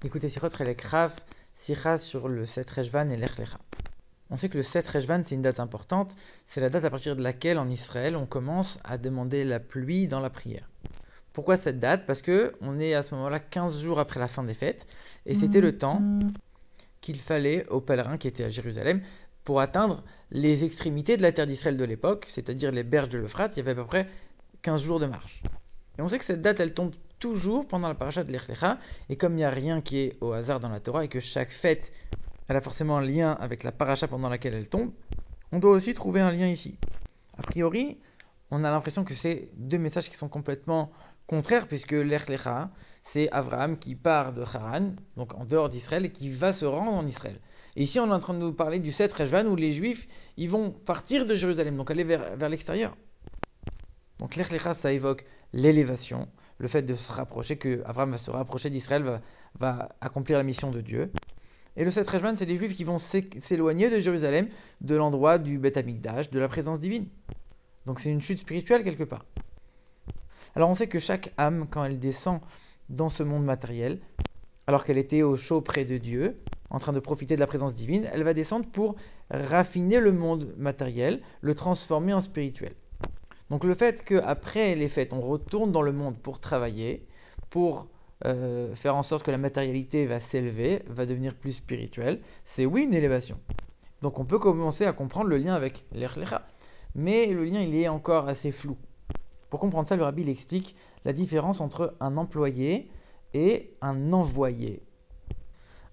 Écoutez, Sirot Relek Rav, Sira sur le 7 Rejvan et Lech Lecha. On sait que le 7 Rejvan, c'est une date importante. C'est la date à partir de laquelle, en Israël, on commence à demander la pluie dans la prière. Pourquoi cette date? Parce que on est à ce moment-là 15 jours après la fin des fêtes. Et c'était le temps qu'il fallait aux pèlerins qui étaient à Jérusalem pour atteindre les extrémités de la terre d'Israël de l'époque, c'est-à-dire les berges de l'Euphrate. Il y avait à peu près 15 jours de marche. Et on sait que cette date, elle tombe toujours pendant la paracha de Lech Lecha. Et comme il n'y a rien qui est au hasard dans la Torah et que chaque fête, elle a forcément un lien avec la paracha pendant laquelle elle tombe, on doit aussi trouver un lien ici. A priori, on a l'impression que c'est deux messages qui sont complètement contraires, puisque Lech Lecha, c'est Abraham qui part de Haran, donc en dehors d'Israël, et qui va se rendre en Israël. Et ici, on est en train de nous parler du 7 Rejvan, où les Juifs, ils vont partir de Jérusalem, donc aller vers l'extérieur. Donc Lech Lecha, ça évoque l'élévation, le fait de se rapprocher, que Abraham va se rapprocher d'Israël, va accomplir la mission de Dieu. Et le 7 Rejvan, c'est les Juifs qui vont s'éloigner de Jérusalem, de l'endroit du Beth Amikdash, de la présence divine. Donc c'est une chute spirituelle quelque part. Alors on sait que chaque âme, quand elle descend dans ce monde matériel, alors qu'elle était au chaud près de Dieu, en train de profiter de la présence divine, elle va descendre pour raffiner le monde matériel, le transformer en spirituel. Donc le fait qu'après les fêtes, on retourne dans le monde pour travailler, pour faire en sorte que la matérialité va s'élever, va devenir plus spirituelle, c'est oui une élévation. Donc on peut commencer à comprendre le lien avec l'Ech Lecha. Mais le lien il est encore assez flou. Pour comprendre ça, le rabbi il explique la différence entre un employé et un envoyé.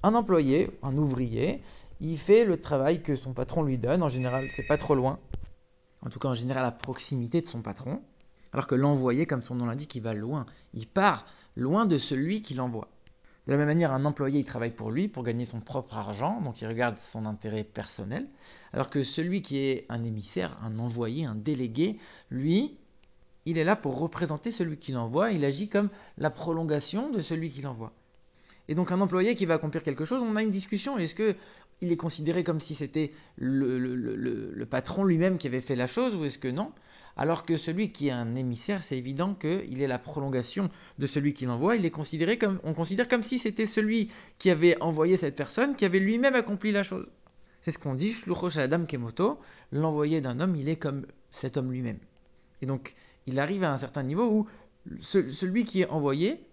Un employé, un ouvrier, il fait le travail que son patron lui donne. En général, c'est pas trop loin. En tout cas, en général, à proximité de son patron. Alors que l'envoyé, comme son nom l'indique, il va loin. Il part loin de celui qui l'envoie. De la même manière, un employé, il travaille pour lui, pour gagner son propre argent, donc il regarde son intérêt personnel. Alors que celui qui est un émissaire, un envoyé, un délégué, lui, il est là pour représenter celui qui l'envoie, il agit comme la prolongation de celui qui l'envoie. Et donc un employé qui va accomplir quelque chose, on a une discussion, est-ce que il est considéré comme si c'était le patron lui-même qui avait fait la chose ou est-ce que non? Alors que celui qui est un émissaire, c'est évident qu'il est la prolongation de celui qui l'envoie, il est considéré comme, on considère comme si c'était celui qui avait envoyé cette personne, qui avait lui-même accompli la chose. C'est ce qu'on dit, Shlucho Shaladam Kemoto, l'envoyé d'un homme, il est comme cet homme lui-même. Et donc, il arrive à un certain niveau où celui qui est envoyé,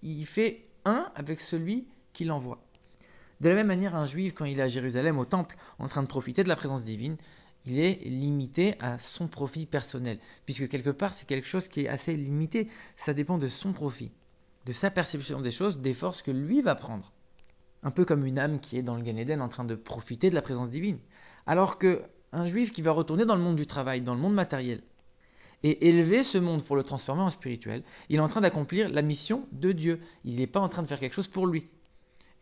il fait un avec celui qui l'envoie. De la même manière, un juif, quand il est à Jérusalem, au temple, en train de profiter de la présence divine, il est limité à son profit personnel. Puisque quelque part, c'est quelque chose qui est assez limité. Ça dépend de son profit, de sa perception des choses, des forces que lui va prendre. Un peu comme une âme qui est dans le Gan Eden en train de profiter de la présence divine. Alors qu'un juif qui va retourner dans le monde du travail, dans le monde matériel, et élever ce monde pour le transformer en spirituel, il est en train d'accomplir la mission de Dieu. Il n'est pas en train de faire quelque chose pour lui.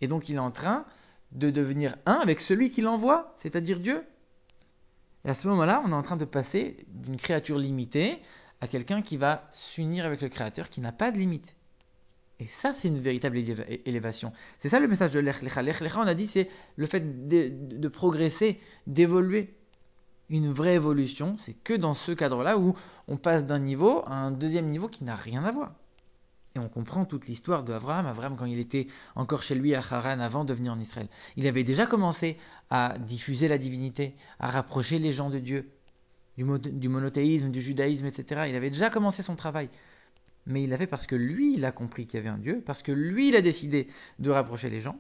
Et donc il est en train de devenir un avec celui qui l'envoie, c'est-à-dire Dieu. Et à ce moment-là, on est en train de passer d'une créature limitée à quelqu'un qui va s'unir avec le Créateur qui n'a pas de limite. Et ça, c'est une véritable élévation. C'est ça le message de l'Ech Lecha. L'Ech Lecha, on a dit, c'est le fait de progresser, d'évoluer. Une vraie évolution, c'est que dans ce cadre-là où on passe d'un niveau à un deuxième niveau qui n'a rien à voir. Et on comprend toute l'histoire d'Abraham. Abraham, quand il était encore chez lui à Haran avant de venir en Israël, il avait déjà commencé à diffuser la divinité, à rapprocher les gens de Dieu, du monothéisme, du judaïsme, etc. Il avait déjà commencé son travail. Mais il l'a fait parce que lui, il a compris qu'il y avait un Dieu, parce que lui, il a décidé de rapprocher les gens,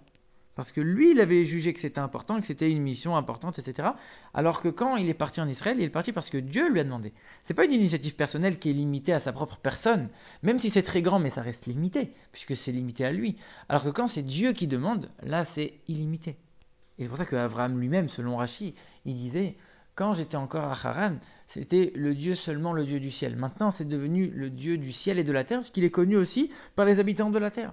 parce que lui, il avait jugé que c'était important, que c'était une mission importante, etc. Alors que quand il est parti en Israël, il est parti parce que Dieu lui a demandé. C'est pas une initiative personnelle qui est limitée à sa propre personne, même si c'est très grand, mais ça reste limité, puisque c'est limité à lui. Alors que quand c'est Dieu qui demande, là, c'est illimité. Et c'est pour ça qu'Abraham lui-même, selon Rachi, il disait, quand j'étais encore à Haran, c'était le Dieu seulement le Dieu du ciel. Maintenant, c'est devenu le Dieu du ciel et de la terre, parce qu'il est connu aussi par les habitants de la terre.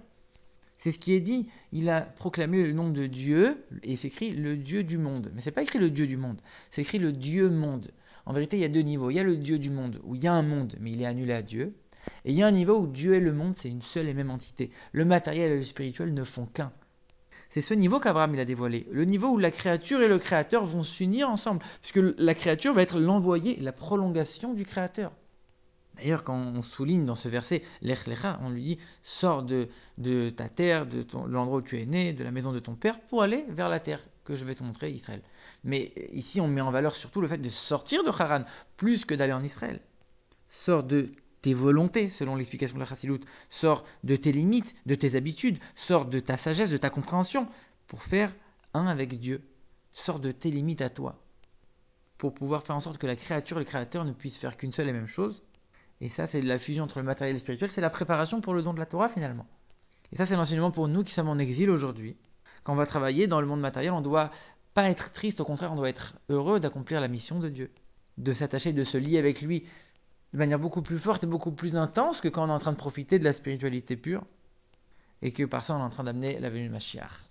C'est ce qui est dit. Il a proclamé le nom de Dieu et c'est écrit le Dieu du monde. Mais c'est pas écrit le Dieu du monde, c'est écrit le Dieu monde. En vérité, il y a deux niveaux. Il y a le Dieu du monde où il y a un monde, mais il est annulé à Dieu. Et il y a un niveau où Dieu et le monde, c'est une seule et même entité. Le matériel et le spirituel ne font qu'un. C'est ce niveau qu'Abraham il a dévoilé. Le niveau où la créature et le créateur vont s'unir ensemble. Puisque la créature va être l'envoyé, la prolongation du créateur. D'ailleurs, quand on souligne dans ce verset Lech Lecha, on lui dit sors de ta terre, de l'endroit où tu es né, de la maison de ton père, pour aller vers la terre que je vais te montrer, Israël. Mais ici, on met en valeur surtout le fait de sortir de Haran, plus que d'aller en Israël. Sors de tes volontés, selon l'explication de la Chassidoute. Sors de tes limites, de tes habitudes. Sors de ta sagesse, de ta compréhension, pour faire un avec Dieu. Sors de tes limites à toi, pour pouvoir faire en sorte que la créature et le créateur ne puissent faire qu'une seule et même chose. Et ça, c'est la fusion entre le matériel et le spirituel, c'est la préparation pour le don de la Torah finalement. Et ça, c'est l'enseignement pour nous qui sommes en exil aujourd'hui. Quand on va travailler dans le monde matériel, on ne doit pas être triste, au contraire, on doit être heureux d'accomplir la mission de Dieu, de s'attacher, de se lier avec lui de manière beaucoup plus forte et beaucoup plus intense que quand on est en train de profiter de la spiritualité pure et que par ça on est en train d'amener la venue de Mashiach.